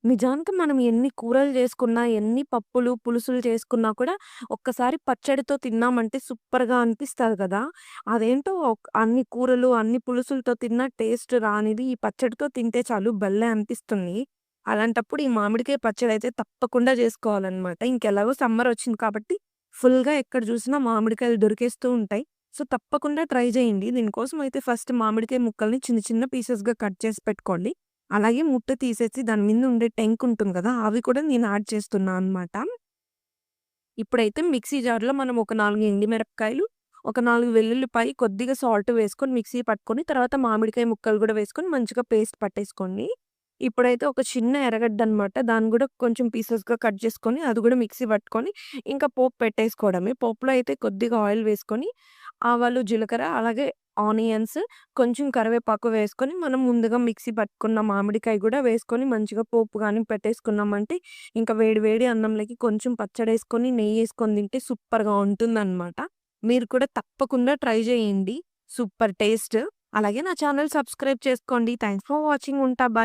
నిజానికి మనం ఎన్ని కూరలు చేసుకున్నా, ఎన్ని పప్పులు, పులుసులు చేసుకున్నా కూడా ఒక్కసారి పచ్చడితో తిన్నామంటే సూపర్‌గా అనిపిస్తది కదా! అదేంటో అన్ని కూరలు, అన్ని పులుసులతో తిన్న టేస్ట్ రానిది ఈ పచ్చడితో తింటే చాలు భలే అనిపిస్తుంది. అలాంటప్పుడు ఈ మామిడికాయ పచ్చడైతే తప్పకుండా చేసుకోవాలనమాట. ఇంకెలాగో సమ్మర్ వచ్చింది కాబట్టి ఫుల్‌గా ఎక్కడ చూసినా మామిడికాయలు దొరికేస్తూ ఉంటాయి. సో, తప్పకుండా ట్రై చేయండి. దీనికోసం అయితే ఫస్ట్ మామిడికాయ ముక్కల్ని చిన్న చిన్న పీసెస్‌గా కట్ చేసి పెట్టుకోండి. అలాగే ముట్ట తీసేసి దాని మీద ఉండే టెంక్ ఉంటుంది గదా! అవి కూడా నేను యాడ్ చేస్తున్నా అనమాట. ఇప్పుడైతే మిక్సీ జార్‌లో మనం ఒక 4 ఎండుమిరపకాయలు, ఒక 4 వెల్లుల్లిపాయి, కొద్దిగా సాల్ట్ వేసుకొని మిక్సీ పట్టుకొని, తర్వాత మామిడికాయ ముక్కలు గూడా వేసుకొని మంచిగా పేస్ట్ పట్టేసుకోండి. ఇప్పుడైతే ఒక చిన్న ఎర్రగడ్డ అనమాట. దాన్ని గూడా కొంచెం పీసెస్‌గా కట్ చేసుకొని, అది గూడా మిక్సీ పట్టుకొని, ఇంకా పోపు పెట్టేసుకోవడమే. పోపులో అయితే కొద్దిగా ఆయిల్ వేసుకొని, ఆవాలు, జీలకర్ర అలాగే ఆనియన్స్, కొంచెం కరివేపాకు వేసుకొని, మనం ముందుగా మిక్సీ పట్టుకున్న మామిడికాయ గూడా వేసుకొని మంచిగా పోపు గాని పెట్టేసుకున్నామంటే ఇంకా వేడి వేడి అన్నంలోకి కొంచెం పచ్చడేసుకొని, నెయ్యేసుకొని తింటే సూపర్‌గా ఉంటుందనమాట. మీరు కూడా తప్పకుండా ట్రై చేయండి. Super taste. అలాగే నా ఛానెల్ సబ్స్క్రైబ్ చేసుకోండి. Thanks for watching. ఉంటా. బాయ్.